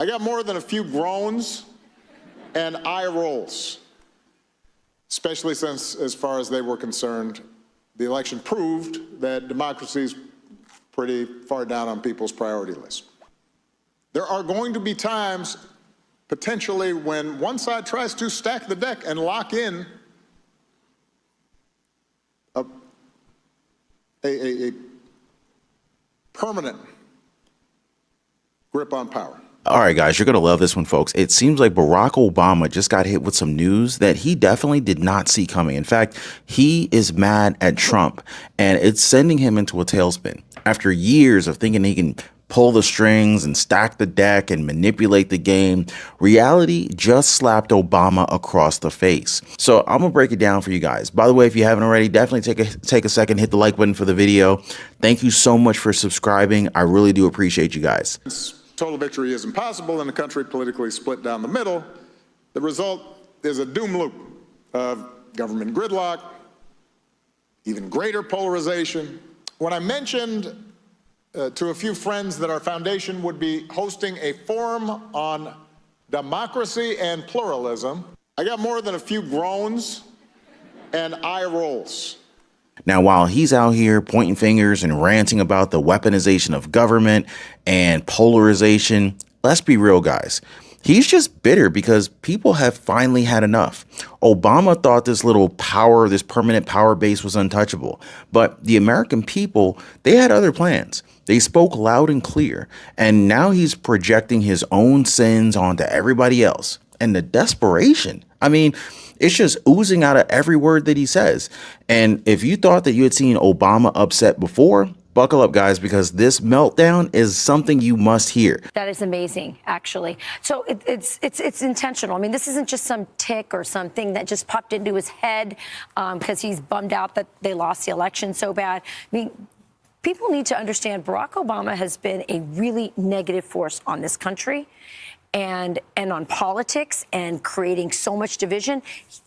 I got more than a few groans and eye rolls, especially since, as far as they were concerned, the election proved that democracy is pretty far down on people's priority list. There are going to be times, potentially, when one side tries to stack the deck and lock in a permanent grip on power. All right, guys, you're going to love this one, folks. It seems like Barack Obama just got hit with some news that he definitely did not see coming. In fact, he is mad at Trump, and it's sending him into a tailspin. After years of thinking he can pull the strings and stack the deck and manipulate the game, reality just slapped Obama across the face. So I'm gonna break it down for you guys. By the way, if you haven't already, definitely take a second, hit the like button for the video. Thank you so much for subscribing. I really do appreciate you guys. Total victory is impossible in a country politically split down the middle. The result is a doom loop of government gridlock, even greater polarization. When I mentioned to a few friends that our foundation would be hosting a forum on democracy and pluralism, I got more than a few groans and eye rolls. Now, while he's out here pointing fingers and ranting about the weaponization of government and polarization, let's be real, guys. He's just bitter because people have finally had enough. Obama thought this little power, this permanent power base was untouchable. But the American people, they had other plans. They spoke loud and clear. And now he's projecting his own sins onto everybody else. And the desperation, I mean, it's just oozing out of every word that he says. And if you thought that you had seen Obama upset before, buckle up, guys, because this meltdown is something you must hear. That is amazing, actually. So it's intentional. I mean, this isn't just some tick or something that just popped into his head because he's bummed out that they lost the election so bad. I mean, people need to understand Barack Obama has been a really negative force on this country and on politics and creating so much division.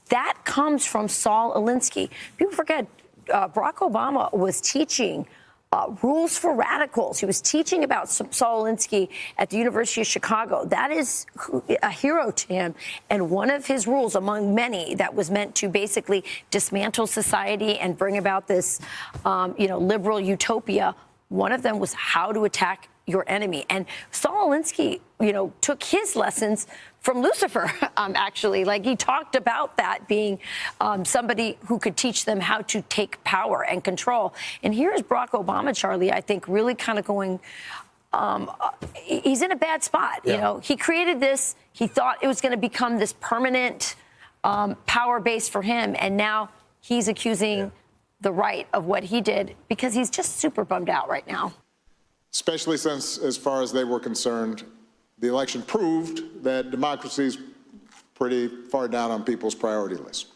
That comes from Saul Alinsky. People forget Barack Obama was teaching rules for radicals. He was teaching about Saul Alinsky at the University of Chicago. That is a hero to him. And one of his rules, among many, that was meant to basically dismantle society and bring about this, liberal utopia. One of them was how to attack your enemy. And Saul Alinsky, took his lessons from Lucifer, actually. Like, he talked about that being somebody who could teach them how to take power and control. And here's Barack Obama, Charlie, I think, really kind of going, he's in a bad spot. Yeah. He created this. He thought it was going to become this permanent power base for him. And now he's accusing the right of what he did because he's just super bummed out right now. Especially since, as far as they were concerned, the election proved that democracy is pretty far down on people's priority list.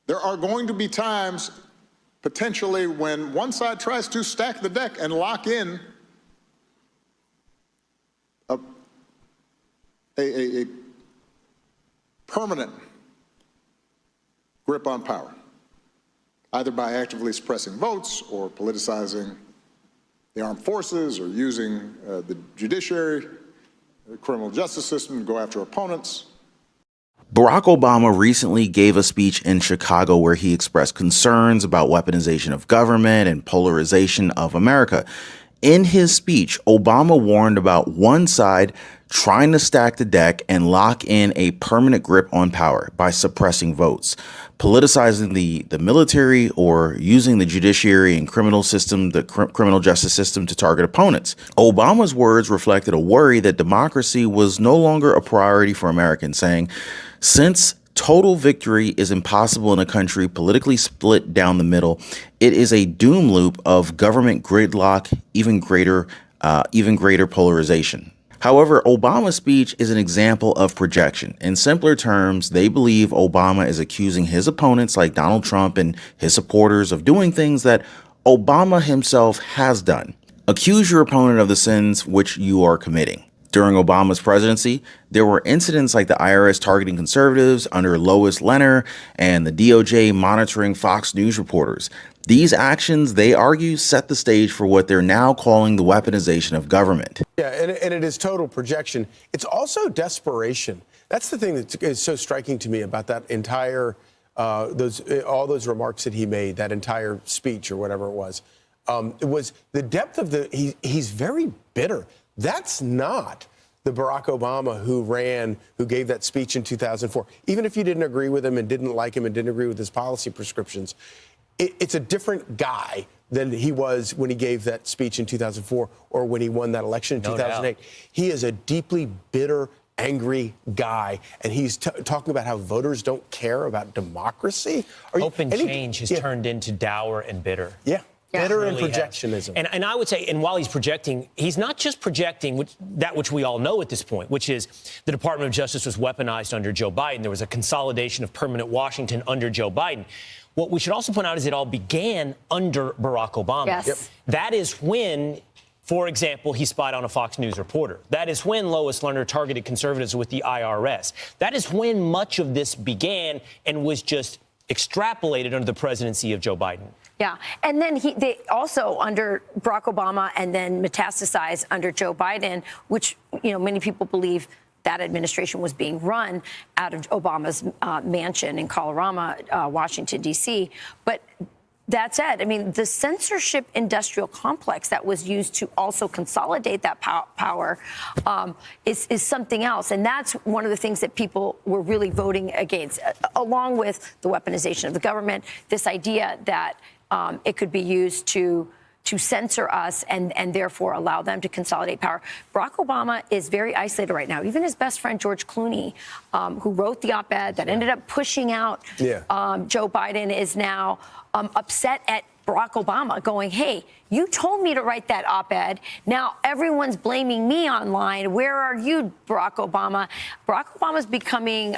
There are going to be times, potentially, when one side tries to stack the deck and lock in a permanent grip on power, either by actively suppressing votes or politicizing the armed forces or using the judiciary, the criminal justice system to go after opponents. Barack Obama recently gave a speech in Chicago where he expressed concerns about weaponization of government and polarization of America. In his speech, Obama warned about one side trying to stack the deck and lock in a permanent grip on power by suppressing votes, politicizing the military, or using the judiciary and criminal system, the criminal justice system, to target opponents. Obama's words reflected a worry that democracy was no longer a priority for Americans, saying, since total victory is impossible in a country politically split down the middle, it is a doom loop of government gridlock, even greater polarization. However, Obama's speech is an example of projection. In simpler terms, they believe Obama is accusing his opponents like Donald Trump and his supporters of doing things that Obama himself has done. Accuse your opponent of the sins which you are committing. During Obama's presidency, there were incidents like the IRS targeting conservatives under Lois Lerner and the DOJ monitoring Fox News reporters. These actions, they argue, set the stage for what they're now calling the weaponization of government. Yeah, and it is total projection. It's also desperation. That's the thing that is so striking to me about that entire, all those remarks that he made, that entire speech or whatever it was. It was the depth of he's very bitter. That's not the Barack Obama who gave that speech in 2004. Even if you didn't agree with him and didn't like him and didn't agree with his policy prescriptions, it's a different guy than he was when he gave that speech in 2004 or when he won that election in 2008. He is a deeply bitter, angry guy, and he's talking about how voters don't care about democracy. Hope and change has turned into dour and bitter. Yeah. Bitter and really projectionism. And I would say, and while he's projecting, he's not just projecting that which we all know at this point, which is the Department of Justice was weaponized under Joe Biden. There was a consolidation of permanent Washington under Joe Biden. What we should also point out is it all began under Barack Obama. Yes. Yep. That is when, for example, he spied on a Fox News reporter. That is when Lois Lerner targeted conservatives with the IRS. That is when much of this began and was just extrapolated under the presidency of Joe Biden. Yeah. And then they also under Barack Obama and then metastasized under Joe Biden, which, many people believe that administration was being run out of Obama's mansion in Colorado, Washington, D.C. But that said, the censorship industrial complex that was used to also consolidate that power is something else. And that's one of the things that people were really voting against, along with the weaponization of the government, this idea that it could be used to censor us and therefore allow them to consolidate power. Barack Obama is very isolated right now. Even his best friend, George Clooney, who wrote the op-ed that ended up pushing out Joe Biden, is now upset at Barack Obama, going, hey, you told me to write that op-ed. Now everyone's blaming me online. Where are you, Barack Obama? Barack Obama's becoming,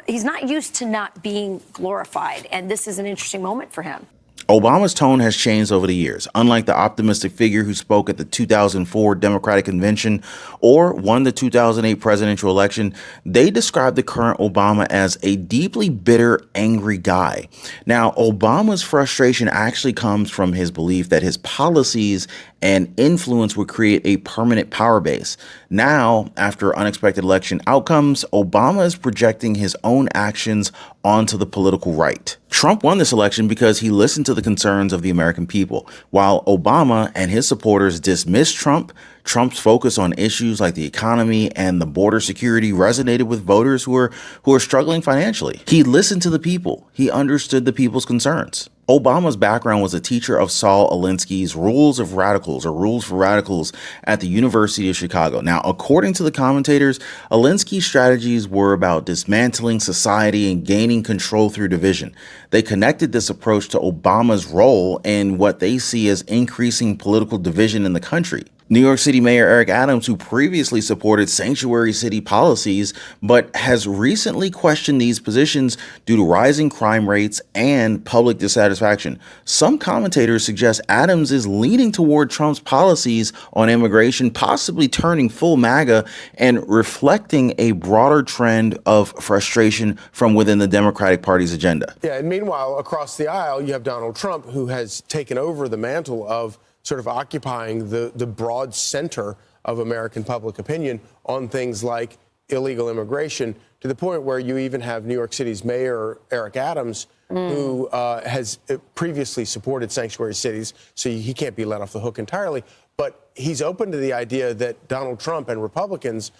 he's not used to not being glorified. And this is an interesting moment for him. Obama's tone has changed over the years. Unlike the optimistic figure who spoke at the 2004 Democratic Convention or won the 2008 presidential election, they described the current Obama as a deeply bitter, angry guy. Now, Obama's frustration actually comes from his belief that his policies and influence would create a permanent power base. Now, after unexpected election outcomes, Obama is projecting his own actions onto the political right. Trump won this election because he listened to the concerns of the American people. While Obama and his supporters dismissed Trump's focus on issues like the economy and the border security resonated with voters who are struggling financially. He listened to the people. He understood the people's concerns. Obama's background was a teacher of Saul Alinsky's Rules for Radicals at the University of Chicago. Now, according to the commentators, Alinsky's strategies were about dismantling society and gaining control through division. They connected this approach to Obama's role in what they see as increasing political division in the country. New York City Mayor Eric Adams, who previously supported sanctuary city policies, but has recently questioned these positions due to rising crime rates and public dissatisfaction. Some commentators suggest Adams is leaning toward Trump's policies on immigration, possibly turning full MAGA and reflecting a broader trend of frustration from within the Democratic Party's agenda. Yeah, and meanwhile, across the aisle, you have Donald Trump, who has taken over the mantle of sort of occupying the broad center of American public opinion on things like illegal immigration, to the point where you even have New York City's Mayor Eric Adams, who has previously supported sanctuary cities, so he can't be let off the hook entirely. But he's open to the idea that Donald Trump and Republicans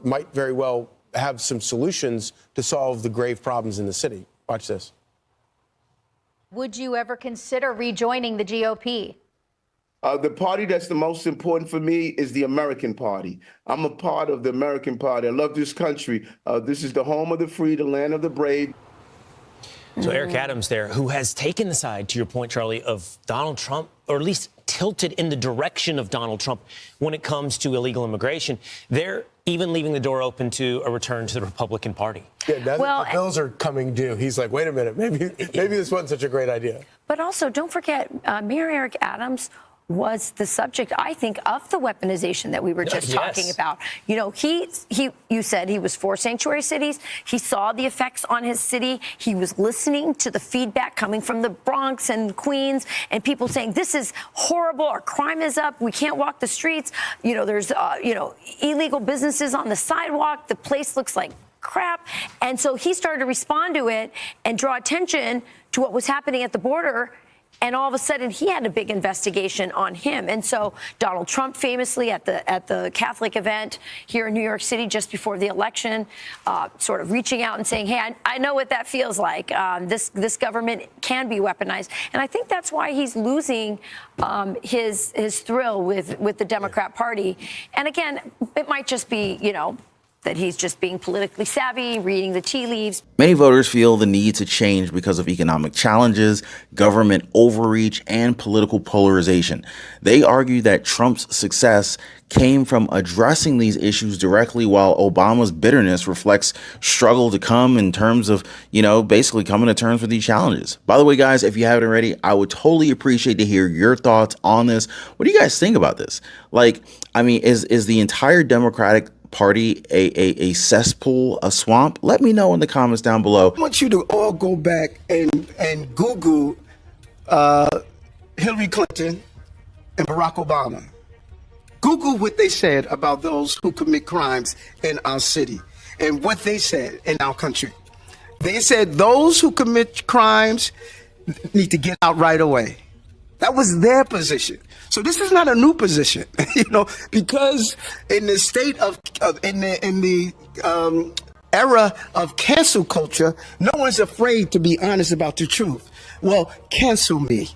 might very well have some solutions to solve the grave problems in the city. Watch this. Would you ever consider rejoining the GOP? The party that's the most important for me is the American Party. I'm a part of the American Party. I love this country. This is the home of the free, the land of the brave. So Eric Adams there, who has taken the side, to your point, Charlie, of Donald Trump, or at least tilted in the direction of Donald Trump when it comes to illegal immigration. They're even leaving the door open to a return to the Republican Party. Yeah, now that the bills are coming due, he's like, wait a minute, maybe this wasn't such a great idea. But also, don't forget, Mayor Eric Adams was the subject, I think, of the weaponization that we were just talking about. You know, you said he was for sanctuary cities. He saw the effects on his city. He was listening to the feedback coming from the Bronx and Queens and people saying, this is horrible. Our crime is up. We can't walk the streets. You know, there's, illegal businesses on the sidewalk. The place looks like crap. And so he started to respond to it and draw attention to what was happening at the border. And all of a sudden, he had a big investigation on him. And so Donald Trump famously at the Catholic event here in New York City just before the election, sort of reaching out and saying, hey, I know what that feels like. This government can be weaponized. And I think that's why he's losing his thrill with the Democrat Party. And again, it might just be, that he's just being politically savvy, reading the tea leaves. Many voters feel the need to change because of economic challenges, government overreach, and political polarization. They argue that Trump's success came from addressing these issues directly, while Obama's bitterness reflects struggle to come in terms of, basically coming to terms with these challenges. By the way, guys, if you haven't already, I would totally appreciate to hear your thoughts on this. What do you guys think about this? Is the entire Democratic Party a cesspool, a swamp? Let me know in the comments down below. I want you to all go back and Google Hillary Clinton and Barack Obama. Google what they said about those who commit crimes in our city and what they said in our country. They said those who commit crimes need to get out right away. That was their position. So this is not a new position, because in the state in the era of cancel culture, no one's afraid to be honest about the truth. Well, cancel me,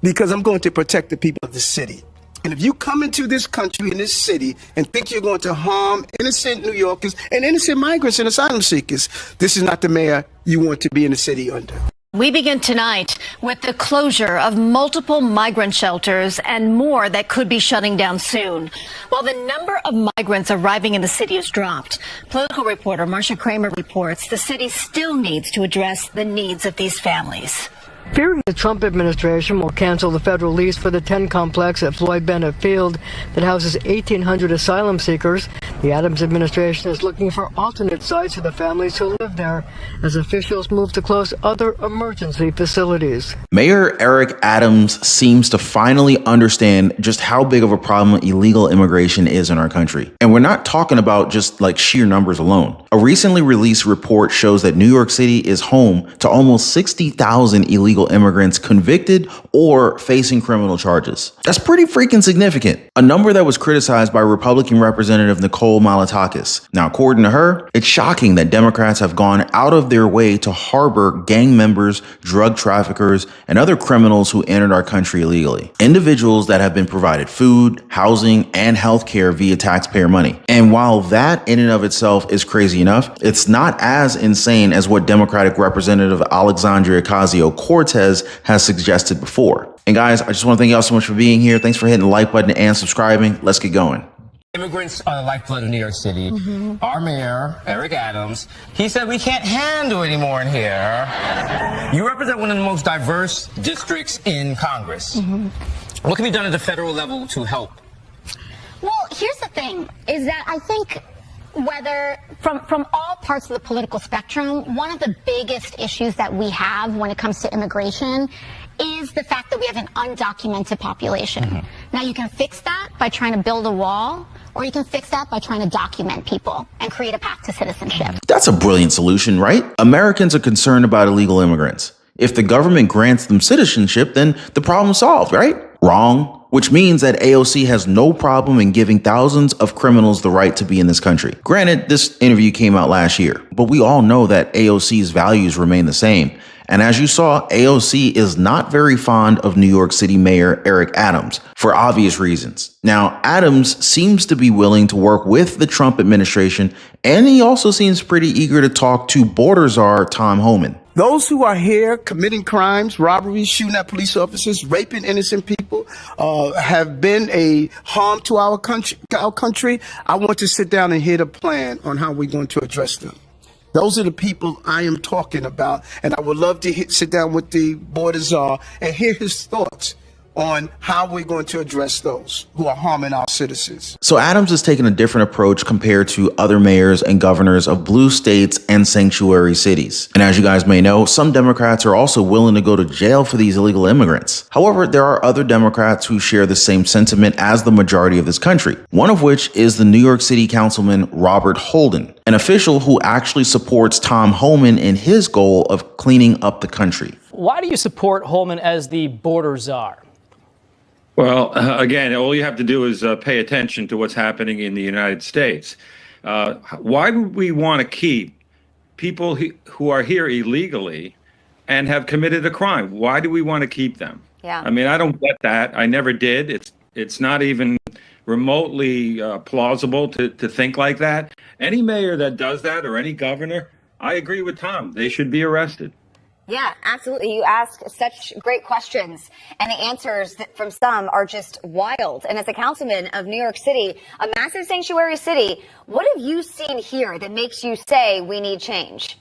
because I'm going to protect the people of the city. And if you come into this country, in this city, and think you're going to harm innocent New Yorkers and innocent migrants and asylum seekers, this is not the mayor you want to be in the city under. We begin tonight with the closure of multiple migrant shelters and more that could be shutting down soon. While the number of migrants arriving in the city has dropped, political reporter Marcia Kramer reports the city still needs to address the needs of these families. Fearing the Trump administration will cancel the federal lease for the 10 complex at Floyd Bennett Field that houses 1,800 asylum seekers, the Adams administration is looking for alternate sites for the families who live there as officials move to close other emergency facilities. Mayor Eric Adams seems to finally understand just how big of a problem illegal immigration is in our country. And we're not talking about just sheer numbers alone. A recently released report shows that New York City is home to almost 60,000 illegal immigrants convicted or facing criminal charges. That's pretty freaking significant. A number that was criticized by Republican Representative Nicole Malliotakis. Now, according to her, it's shocking that Democrats have gone out of their way to harbor gang members, drug traffickers, and other criminals who entered our country illegally. Individuals that have been provided food, housing, and health care via taxpayer money. And while that in and of itself is crazy enough, it's not as insane as what Democratic Representative Alexandria Ocasio-Cortez has suggested before. And guys, I just want to thank y'all so much for being here. Thanks for hitting the like button and subscribing. Let's get going. Immigrants are the lifeblood of New York City. Our mayor, Eric Adams, he said we can't handle any more in here. You represent one of the most diverse districts in Congress. What can be done at the federal level to help? Well, here's the thing, is that I think whether from all parts of the political spectrum, one of the biggest issues that we have when it comes to immigration is the fact that we have an undocumented population. Now, you can fix that by trying to build a wall, or you can fix that by trying to document people and create a path to citizenship. That's a brilliant solution, right? Americans are concerned about illegal immigrants. If the government grants them citizenship, then the problem's solved, right? Wrong. Which means that AOC has no problem in giving thousands of criminals the right to be in this country. Granted, this interview came out last year, but we all know that AOC's values remain the same. And as you saw, AOC is not very fond of New York City Mayor Eric Adams for obvious reasons. Now, Adams seems to be willing to work with the Trump administration, and he also seems pretty eager to talk to border czar Tom Homan. Those who are here committing crimes, robberies, shooting at police officers, raping innocent people, have been a harm to our country. I want to sit down and hear the plan on how we're going to address them. Those are the people I am talking about, and I would love to sit down with the border czar and hear his thoughts on how we're going to address those who are harming our citizens. So Adams has taken a different approach compared to other mayors and governors of blue states and sanctuary cities. And as you guys may know, some Democrats are also willing to go to jail for these illegal immigrants. However, there are other Democrats who share the same sentiment as the majority of this country, one of which is the New York City Councilman Robert Holden, an official who actually supports Tom Homan in his goal of cleaning up the country. Why do you support Holman as the border czar? Well, again, all you have to do is pay attention to what's happening in the United States. Why would we want to keep people who are here illegally and have committed a crime? Why do we want to keep them? Yeah. I mean, I don't get that. I never did. It's not even remotely plausible to think like that. Any mayor that does that or any governor, I agree with Tom. They should be arrested. Yeah, absolutely. You ask such great questions, and the answers from some are just wild. And as a councilman of New York City, a massive sanctuary city, what have you seen here that makes you say we need change?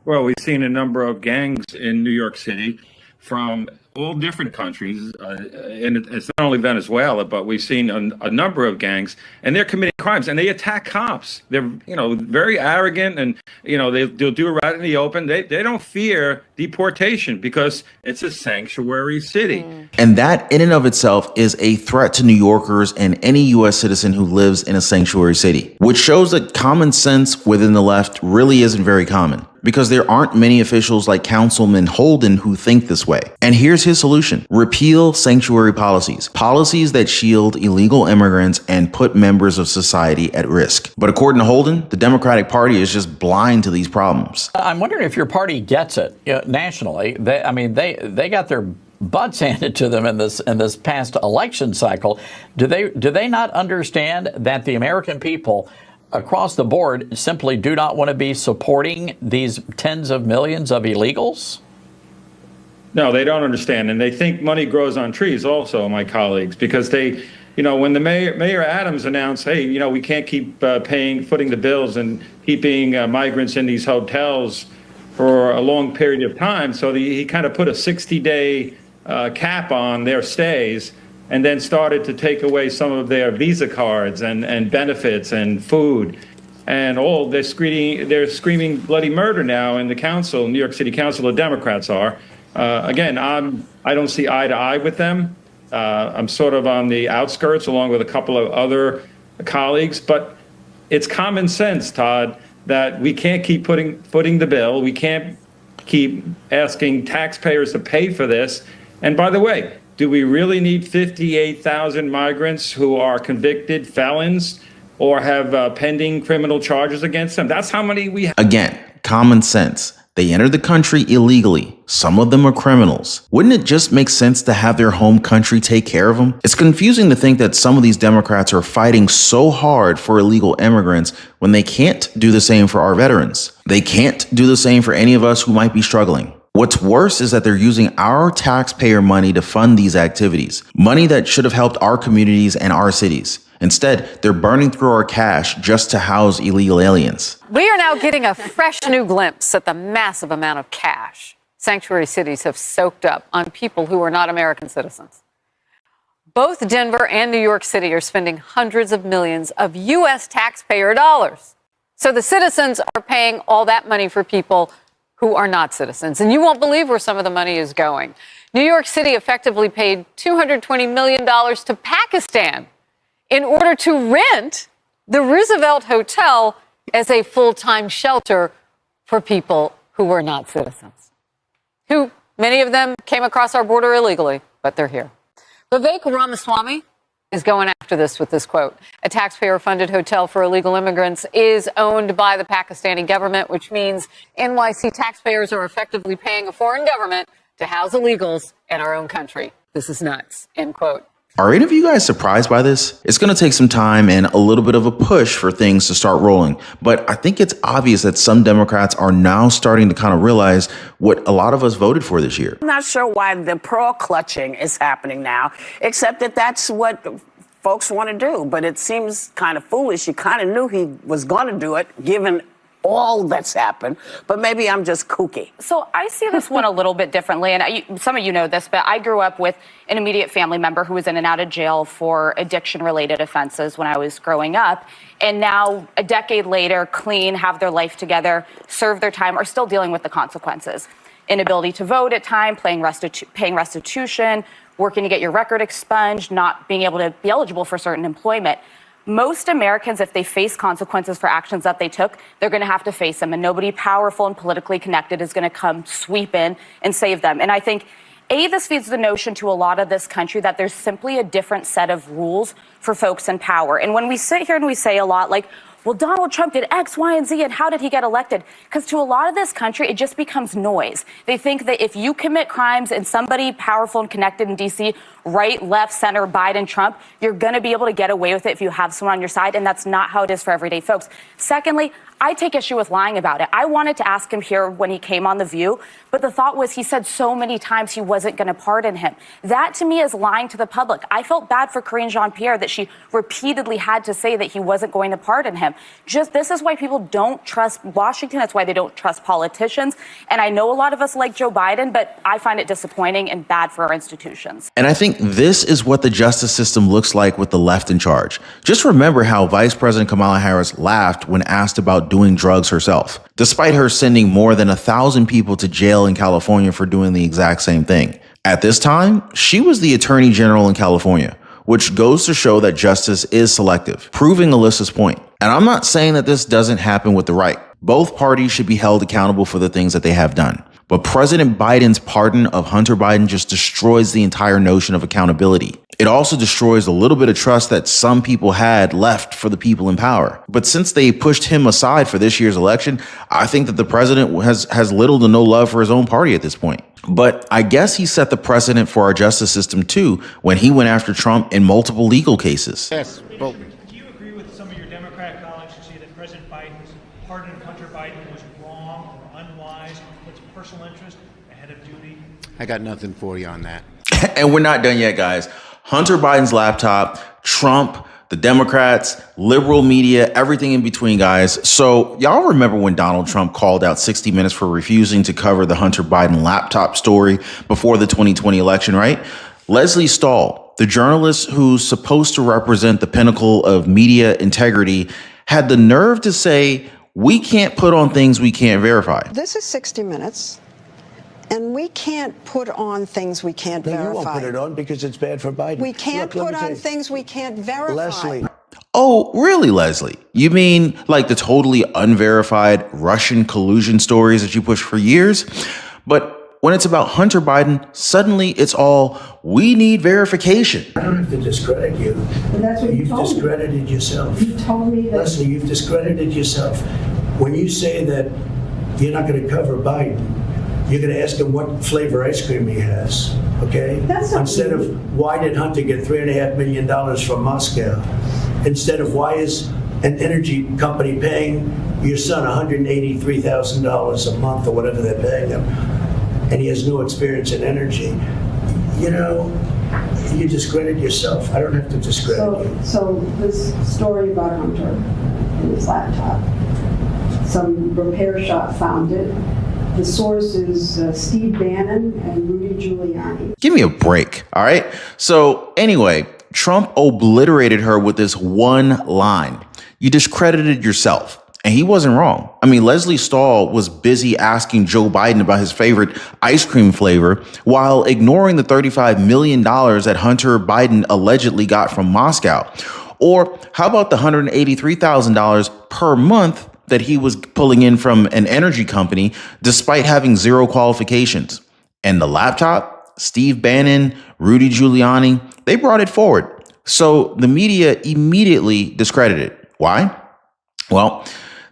Well, we've seen a number of gangs in New York City from all different countries, and it's not only Venezuela, but we've seen a number of gangs, and they're committing crimes, and they attack cops. They're, very arrogant, and, they'll do it right in the open. They don't fear deportation because it's a sanctuary city. And that in and of itself is a threat to New Yorkers and any U.S. citizen who lives in a sanctuary city, which shows that common sense within the left really isn't very common, because there aren't many officials like Councilman Holden who think this way. And here's his solution: repeal sanctuary policies that shield illegal immigrants and put members of society at risk. But according to Holden, the Democratic Party is just blind to these problems. I'm wondering if your party gets it nationally. They got their butts handed to them in this past election cycle. Do they not understand that the American people across the board simply do not want to be supporting these tens of millions of illegals? No, they don't understand. And they think money grows on trees also, my colleagues, because they, when the Mayor Adams announced, hey, we can't keep footing the bills and keeping migrants in these hotels for a long period of time. So he kind of put a 60-day cap on their stays, and then started to take away some of their Visa cards and benefits and food. And all they're screaming bloody murder now in the council, New York City Council, the Democrats are. Again, I don't see eye to eye with them. I'm sort of on the outskirts along with a couple of other colleagues, but it's common sense, Todd, that we can't keep footing the bill. We can't keep asking taxpayers to pay for this. And by the way, do we really need 58,000 migrants who are convicted felons or have pending criminal charges against them? That's how many we have. Again, common sense. They entered the country illegally. Some of them are criminals. Wouldn't it just make sense to have their home country take care of them? It's confusing to think that some of these Democrats are fighting so hard for illegal immigrants when they can't do the same for our veterans. They can't do the same for any of us who might be struggling. What's worse is that they're using our taxpayer money to fund these activities, money that should have helped our communities and our cities. Instead, they're burning through our cash just to house illegal aliens. We are now getting a fresh new glimpse at the massive amount of cash sanctuary cities have soaked up on people who are not American citizens. Both Denver and New York City are spending hundreds of millions of U.S. taxpayer dollars. So the citizens are paying all that money for people who are not citizens. And you won't believe where some of the money is going. New York City effectively paid $220 million to Pakistan in order to rent the Roosevelt Hotel as a full-time shelter for people who were not citizens, who many of them came across our border illegally, but they're here. Vivek Ramaswamy is going after this with this quote. A taxpayer-funded hotel for illegal immigrants is owned by the Pakistani government, which means NYC taxpayers are effectively paying a foreign government to house illegals in our own country. This is nuts, end quote. Are any of you guys surprised by this? It's going to take some time and a little bit of a push for things to start rolling. But I think it's obvious that some Democrats are now starting to kind of realize what a lot of us voted for this year. I'm not sure why the pearl clutching is happening now, except that that's what folks want to do. But it seems kind of foolish. You kind of knew he was going to do it, given all that's happened, but maybe I'm just kooky. So I see this one a little bit differently, and some of you know this, but I grew up with an immediate family member who was in and out of jail for addiction-related offenses when I was growing up, and now a decade later, clean, have their life together, serve their time, are still dealing with the consequences. Inability to vote at time, paying restitution, working to get your record expunged, not being able to be eligible for certain employment. Most Americans, if they face consequences for actions that they took, they're going to have to face them, and nobody powerful and politically connected is going to come sweep in and save them. And I think, this feeds the notion to a lot of this country that there's simply a different set of rules for folks in power. And when we sit here and we say a lot like, well, Donald Trump did X, Y, and Z, and how did he get elected? Because to a lot of this country, it just becomes noise. They think that if you commit crimes and somebody powerful and connected in D.C., right, left, center, Biden, Trump, you're going to be able to get away with it if you have someone on your side, and that's not how it is for everyday folks. Secondly, I take issue with lying about it. I wanted to ask him here when he came on The View, but the thought was he said so many times he wasn't going to pardon him. That, to me, is lying to the public. I felt bad for Karine Jean-Pierre that she repeatedly had to say that he wasn't going to pardon him. This is why people don't trust Washington. That's why they don't trust politicians. And I know a lot of us like Joe Biden, but I find it disappointing and bad for our institutions. And I think this is what the justice system looks like with the left in charge. Just remember how Vice President Kamala Harris laughed when asked about doing drugs herself, despite her sending more than 1,000 people to jail in California for doing the exact same thing. At this time, she was the Attorney General in California, which goes to show that justice is selective, proving Alyssa's point. And I'm not saying that this doesn't happen with the right. Both parties should be held accountable for the things that they have done. But President Biden's pardon of Hunter Biden just destroys the entire notion of accountability. It also destroys a little bit of trust that some people had left for the people in power. But since they pushed him aside for this year's election, I think that the president has little to no love for his own party at this point. But I guess he set the precedent for our justice system too when he went after Trump in multiple legal cases. Yes, well, Do you agree with some of your Democratic colleagues who say that President Biden's pardon of Hunter Biden was wrong or unwise, puts personal interest ahead of duty? I got nothing for you on that. And we're not done yet, guys. Hunter Biden's laptop, Trump, the Democrats, liberal media, everything in between, guys. So y'all remember when Donald Trump called out 60 Minutes for refusing to cover the Hunter Biden laptop story before the 2020 election, right? Leslie Stahl, the journalist who's supposed to represent the pinnacle of media integrity, had the nerve to say, we can't put on things we can't verify. This is 60 Minutes. And we can't put on things we can't verify. You won't put it on because it's bad for Biden. We can't put on things we can't verify. Leslie. Oh, really, Leslie? You mean like the totally unverified Russian collusion stories that you pushed for years? But when it's about Hunter Biden, suddenly it's all, we need verification. I don't have to discredit you. But that's what You've discredited yourself. You told me that. Leslie, you've discredited yourself. When you say that you're not going to cover Biden, you're going to ask him what flavor ice cream he has, okay? Instead of why did Hunter get $3.5 million from Moscow? Instead of why is an energy company paying your son $183,000 a month or whatever they're paying him, and he has no experience in energy. You know, you discredit yourself. I don't have to discredit you. So this story about Hunter and his laptop, some repair shop found it. The source is Steve Bannon and Rudy Giuliani. Give me a break, all right? So anyway, Trump obliterated her with this one line. You discredited yourself. And he wasn't wrong. I mean, Leslie Stahl was busy asking Joe Biden about his favorite ice cream flavor while ignoring the $35 million that Hunter Biden allegedly got from Moscow. Or how about the $183,000 per month that he was pulling in from an energy company despite having zero qualifications? And the laptop, Steve Bannon, Rudy Giuliani, they brought it forward. So the media immediately discredited it. Why? Well,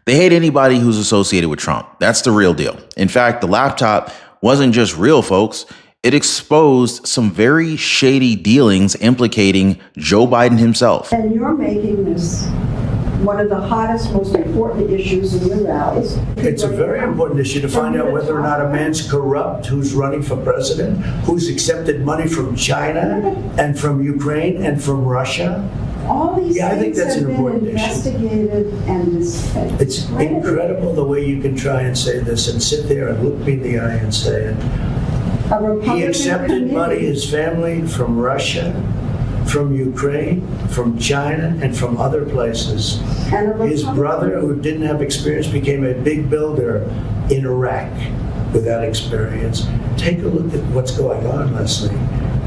they hate anybody who's associated with Trump. That's the real deal. In fact, the laptop wasn't just real, folks. It exposed some very shady dealings implicating Joe Biden himself. And you're making this one of the hottest, most important issues in your rallies. It's a very important issue to find out whether or not a man's corrupt who's running for president, who's accepted money from China and from Ukraine and from Russia. All these Yeah, I think things that's have an been important issue. investigated and It's incredible the way you can try and say this and sit there and look me in the eye and say it. A Republican He accepted committee- money, his family, from Russia, from Ukraine, from China, and from other places. His brother, who didn't have experience, became a big builder in Iraq without experience. Take a look at what's going on, Leslie.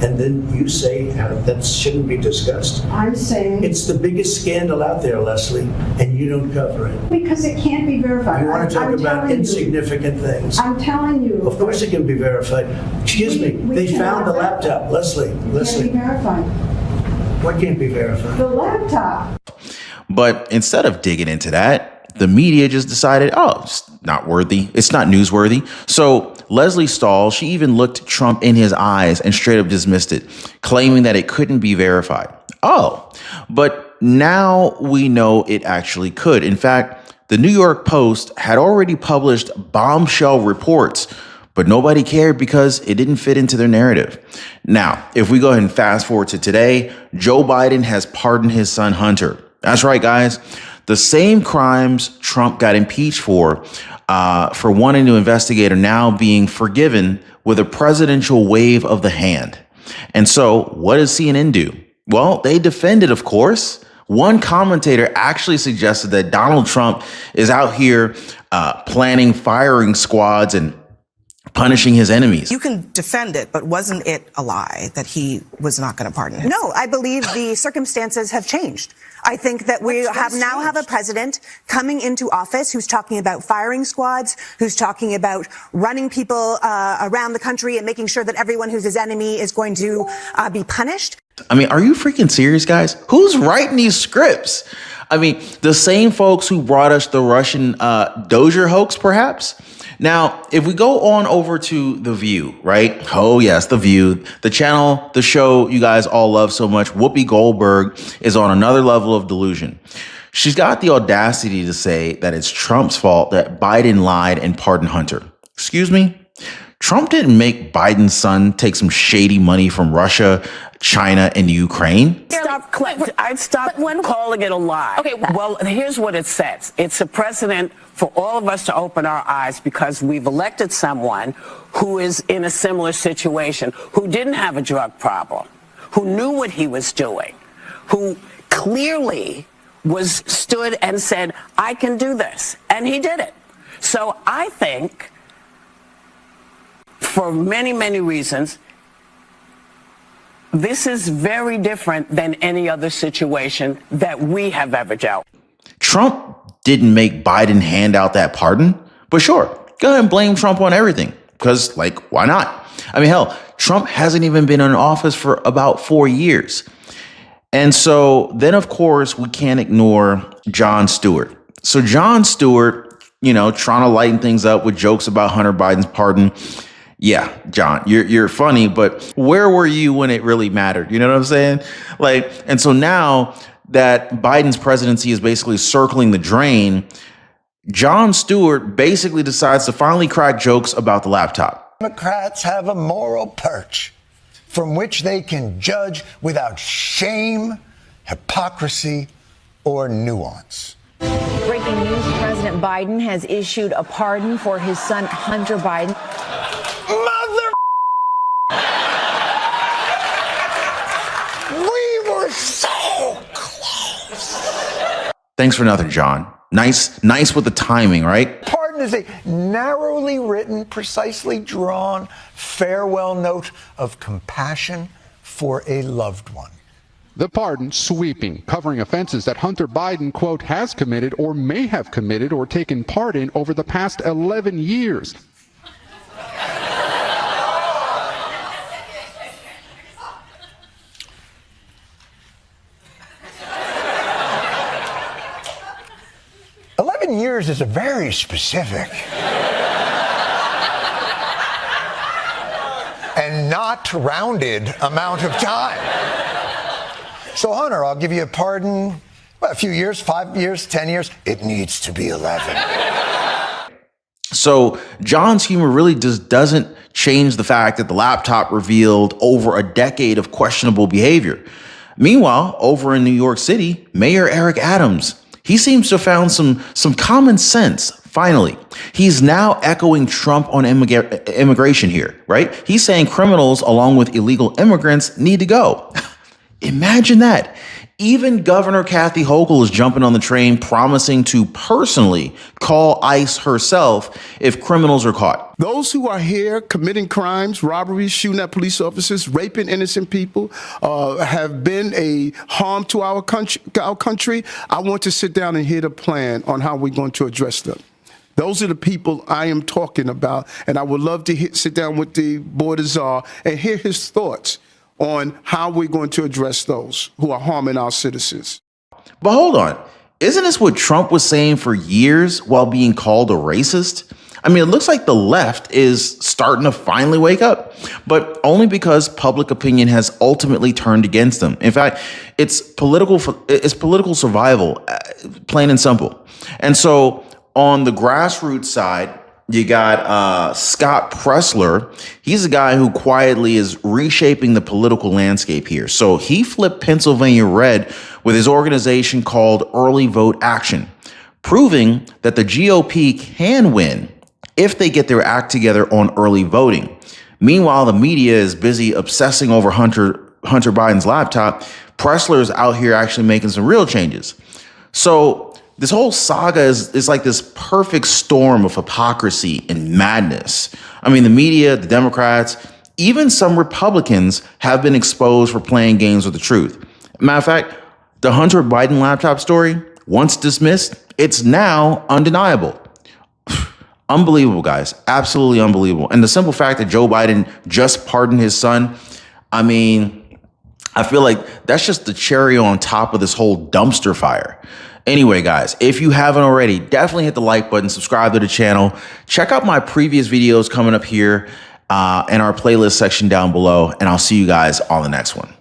And then you say that shouldn't be discussed. I'm saying it's the biggest scandal out there, Leslie, and you don't cover it. Because it can't be verified. You want to talk I'm about telling you. insignificant things. I'm telling you. Of course it can be verified. Excuse me, we they found the cannot- laptop. Leslie, It can't Leslie, be verified. what can't be verified? The laptop. But instead of digging into that, the media just decided, oh, it's not worthy. It's not newsworthy. So Leslie Stahl, she even looked Trump in his eyes and straight up dismissed it, claiming that it couldn't be verified. Oh, but now we know it actually could. In fact, the New York Post had already published bombshell reports, but nobody cared because it didn't fit into their narrative. Now, if we go ahead and fast forward to today, Joe Biden has pardoned his son Hunter. That's right, guys. The same crimes Trump got impeached for wanting to investigate are now being forgiven with a presidential wave of the hand. And so what does CNN do? Well, they defended, of course. One commentator actually suggested that Donald Trump is out here planning firing squads and punishing his enemies. You can defend it, but wasn't it a lie that he was not going to pardon him? No, I believe the circumstances have changed. I think that we now have a president coming into office who's talking about firing squads, who's talking about running people around the country and making sure that everyone who's his enemy is going to be punished. I mean, are you freaking serious, guys? Who's writing these scripts? I mean, the same folks who brought us the Russian Dozier hoax, perhaps? Now, if we go on over to The View, right? Oh, yes, The View, the channel, the show you guys all love so much. Whoopi Goldberg is on another level of delusion. She's got the audacity to say that it's Trump's fault that Biden lied and pardoned Hunter. Excuse me? Trump didn't make Biden's son take some shady money from Russia, China, and Ukraine. I'd stop calling it a lie. Okay. Well, here's what it says. It's a precedent for all of us to open our eyes because we've elected someone who is in a similar situation, who didn't have a drug problem, who knew what he was doing, who clearly stood and said, I can do this. And he did it. So I think, for many, many reasons, this is very different than any other situation that we have ever dealt with. Trump didn't make Biden hand out that pardon, but sure, go ahead and blame Trump on everything, because, like, why not? I mean, hell, Trump hasn't even been in office for about 4 years. And so then, of course, we can't ignore Jon Stewart. So Jon Stewart, you know, trying to lighten things up with jokes about Hunter Biden's pardon. Yeah, John, you're funny, but where were you when it really mattered? You know what I'm saying? Like, and so now that Biden's presidency is basically circling the drain, Jon Stewart basically decides to finally crack jokes about the laptop. Democrats have a moral perch from which they can judge without shame, hypocrisy, or nuance. Breaking news, President Biden has issued a pardon for his son Hunter Biden. Mother! We were so close. Thanks for nothing, John. Nice with the timing, right? Pardon is a narrowly written, precisely drawn farewell note of compassion for a loved one. The pardon sweeping, covering offenses that Hunter Biden, quote, has committed or may have committed or taken part in over the past 11 years. Years is a very specific and not rounded amount of time. So, Hunter, I'll give you a pardon. Well, a few years, 5 years, 10 years. It needs to be 11. So John's humor really just doesn't change the fact that the laptop revealed over a decade of questionable behavior. Meanwhile, over in New York City, Mayor Eric Adams, he seems to have found some common sense. Finally, he's now echoing Trump on immigration here, right? He's saying criminals along with illegal immigrants need to go. Imagine that. Even Governor Kathy Hochul is jumping on the train, promising to personally call ICE herself if criminals are caught. Those who are here committing crimes, robberies, shooting at police officers, raping innocent people, have been a harm to our country. I want to sit down and hear the plan on how we're going to address them. Those are the people I am talking about, and I would love to sit down with the Board of Czar and hear his thoughts on how we're going to address those who are harming our citizens. But hold on. Isn't this what Trump was saying for years while being called a racist? I mean, it looks like the left is starting to finally wake up, but only because public opinion has ultimately turned against them. In fact, it's political survival, plain and simple. And so on the grassroots side, you got Scott Presler. He's a guy who quietly is reshaping the political landscape here. So he flipped Pennsylvania red with his organization called Early Vote Action, proving that the GOP can win if they get their act together on early voting. Meanwhile, the media is busy obsessing over Hunter Biden's laptop. Presler is out here actually making some real changes. So this whole saga is like this perfect storm of hypocrisy and madness. I mean, the media, the Democrats, even some Republicans have been exposed for playing games with the truth. Matter of fact, the Hunter Biden laptop story, once dismissed, it's now undeniable. Unbelievable, guys. Absolutely unbelievable. And the simple fact that Joe Biden just pardoned his son, I mean, I feel like that's just the cherry on top of this whole dumpster fire. Anyway, guys, if you haven't already, definitely hit the like button, subscribe to the channel. Check out my previous videos coming up here in our playlist section down below, and I'll see you guys on the next one.